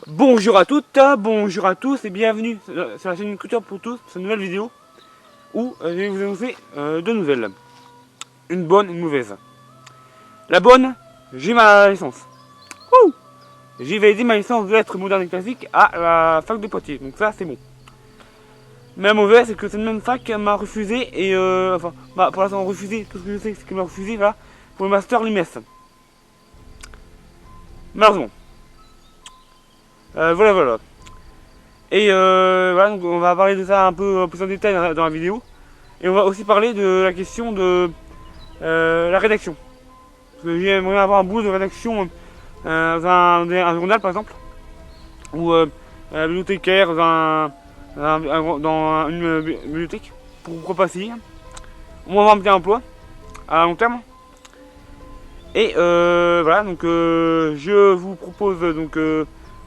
Bonjour à toutes, bonjour à tous et bienvenue sur la chaîne Culture pour tous pour cette nouvelle vidéo où je vais vous annoncer deux nouvelles. Une bonne et une mauvaise. La bonne, j'ai ma licence. Ouh, j'ai validé ma licence de lettres modernes et classiques à la fac de Poitiers, donc ça c'est bon. Mais la mauvaise, c'est que cette même fac m'a refusé et pour l'instant refusé, tout ce que je sais c'est qu'elle m'a refusé voilà, pour le master l'IMES. Malheureusement. Voilà. Et voilà, donc on va parler de ça un peu plus en détail dans la vidéo. Et on va aussi parler de la question de la rédaction. Parce que j'aimerais avoir un boulot de rédaction dans un journal par exemple. Ou bibliothécaire dans une bibliothèque. Pourquoi pas si. On va avoir un petit emploi à long terme. Et voilà, donc je vous propose donc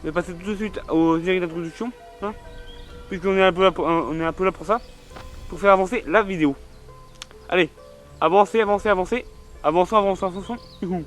de passer tout de suite aux séries d'introduction, hein, puisqu'on est un peu là pour ça, pour faire avancer la vidéo. Allez, avancez. Avançons. Youhou.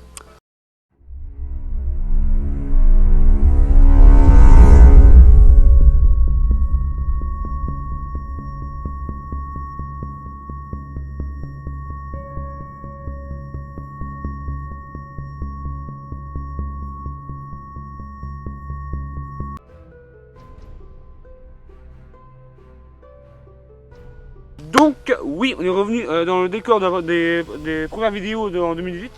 Donc oui, on est revenu dans le décor des premières vidéos en 2018.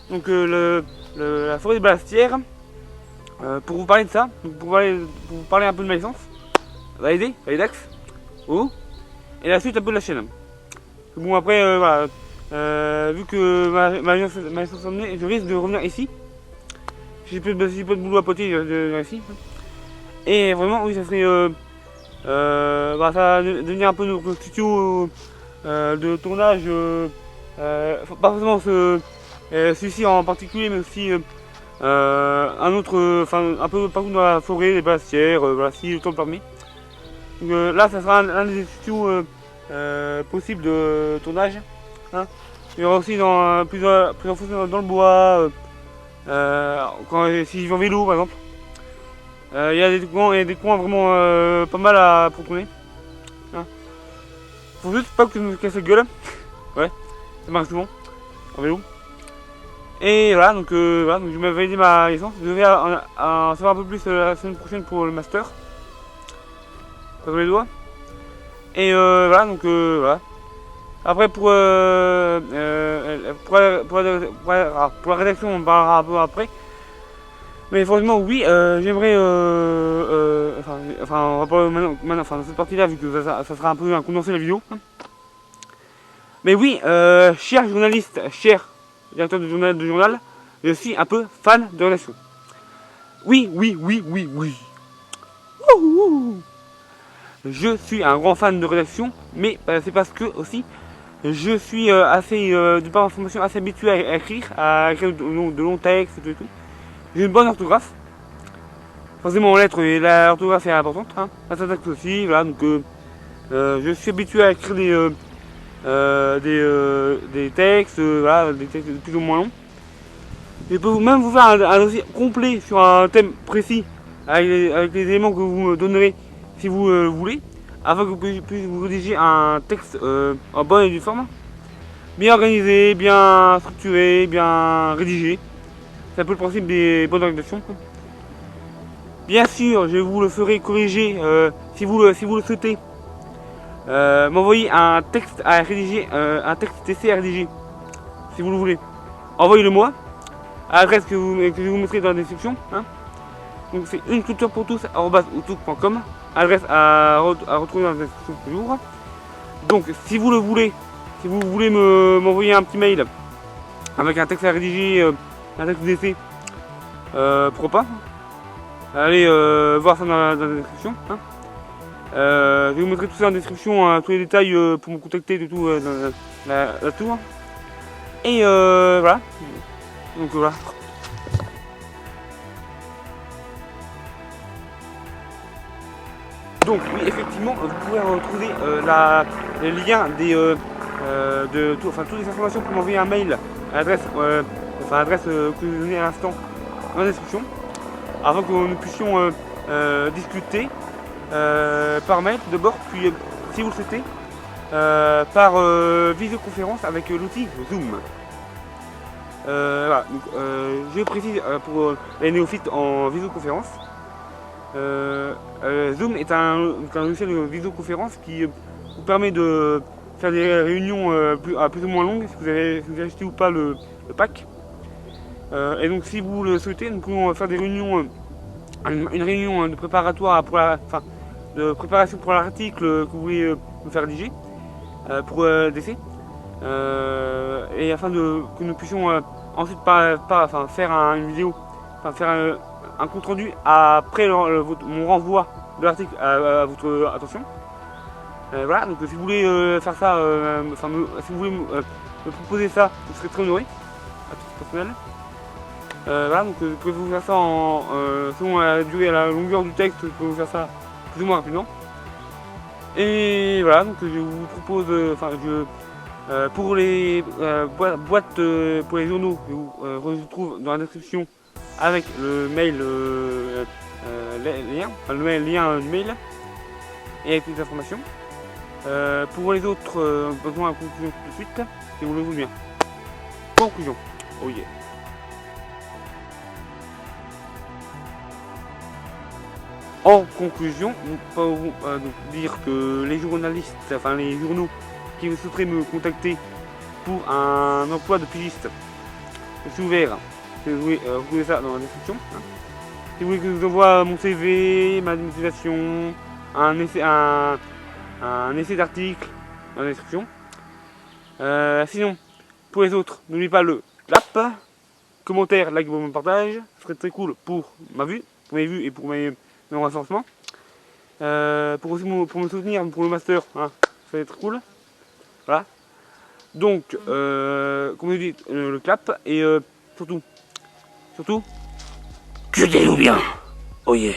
Donc la forêt de Bastière. Pour vous parler de ça, donc pour vous parler un peu de ma licence, Validax, oh, et la suite un peu de la chaîne. Bon après voilà, vu que ma licence est emmenée, je risque de revenir ici. J'ai peu de boulot à Poitiers ici. Et vraiment oui ça serait ça va devenir un peu notre studio de tournage, pas forcément celui-ci en particulier, mais aussi un autre, un peu partout dans la forêt, les Bastières, voilà, si le temps le permet. Donc, là, ça sera un des studios possibles de tournage. Hein. Il y aura aussi plusieurs fois dans le bois, si je vais en vélo par exemple. Il y a des coins vraiment pas mal pour tourner. Hein. Faut juste pas que je me casse la gueule. Ouais, ça marche souvent en vélo. Et voilà, donc je vais valider ma licence. Je vais en savoir un peu plus la semaine prochaine pour le master. Pas les doigts. Et voilà, donc voilà. Après pour la rédaction, on parlera un peu après. Mais franchement, oui, j'aimerais. On va pas maintenant, dans cette partie-là, vu que ça sera un peu un condensé de la vidéo. Mais oui, cher journaliste, cher directeur de journal, je suis un peu fan de rédaction. Oui. Ouh. Je suis un grand fan de rédaction, mais c'est parce que aussi je suis de par ma formation assez habitué à écrire de longs textes et tout. J'ai une bonne orthographe. Forcément en lettres, l'orthographe est importante, hein. La syntaxe aussi, voilà, donc je suis habitué à écrire des textes, voilà, des textes plus ou moins longs. Je peux même vous faire un dossier complet sur un thème précis avec les éléments que vous me donnerez si vous le voulez, afin que vous puissiez vous rédiger un texte en bonne et due forme, bien organisé, bien structuré, bien rédigé. C'est un peu le principe des bonnes rédactions. Bien sûr, je vous le ferai corriger si vous le souhaitez. M'envoyer un texte à rédiger, un texte TC à rédiger, si vous le voulez. Envoyez-le moi à l'adresse que je vous mettrai dans la description. Hein. Donc c'est uneculturepourtous@outlook.com, adresse à retrouver dans la description toujours. Donc si vous le voulez, si vous voulez m'envoyer un petit mail avec un texte à rédiger, un texte d'essai, pourquoi pas. Allez voir ça dans la description. Hein. Je vous mettrai tout ça en description, tous les détails pour me contacter de tout la tour. Et voilà. Donc voilà. Donc oui, effectivement, vous pouvez retrouver les liens toutes les informations pour m'envoyer un mail à l'adresse que je vous ai donnée à l'instant dans la description, afin que nous puissions discuter par mail d'abord, puis si vous le souhaitez, par visioconférence avec l'outil Zoom. Voilà, donc, je précise pour les néophytes en visioconférence. Zoom est un logiciel de visioconférence qui vous permet de faire des réunions plus ou moins longues si vous avez acheté ou pas le pack. Et donc si vous le souhaitez, nous pouvons faire des réunions, une réunion de préparatoire pour de préparation pour l'article que vous voulez me faire rédiger pour DC. Et afin que nous puissions ensuite faire une vidéo, faire un compte rendu après mon renvoi de l'article à votre attention. Voilà, donc si vous voulez faire ça, si vous voulez me proposer ça, je serais très honoré, à titre personnel. Voilà, donc vous pouvez vous faire ça selon la durée et la longueur du texte, je peux vous faire ça plus ou moins rapidement. Et voilà, donc je vous propose, pour les boîtes pour les journaux, je vous retrouve dans la description avec le mail lien du mail et avec toutes les informations. Pour les autres, besoin de conclusion tout de suite, si vous le voulez bien. Conclusion. Oh yeah. En conclusion, nous pouvons dire que les journalistes, enfin les journaux qui souhaiteraient me contacter pour un emploi de pigiste, je suis ouvert. Si vous voulez, vous trouvez ça dans la description. Hein. Si vous voulez que je vous envoie mon CV, ma motivation, un essai d'article dans la description. Sinon, pour les autres, n'oubliez pas le clap, commentaire, like, mon partage, ce serait très cool pour mes vues et pour mes renforcements. Pour me soutenir pour le master, hein, ça va être cool. Voilà. Donc, comme je dis, le clap et surtout, cueillez-nous bien. Oh yeah.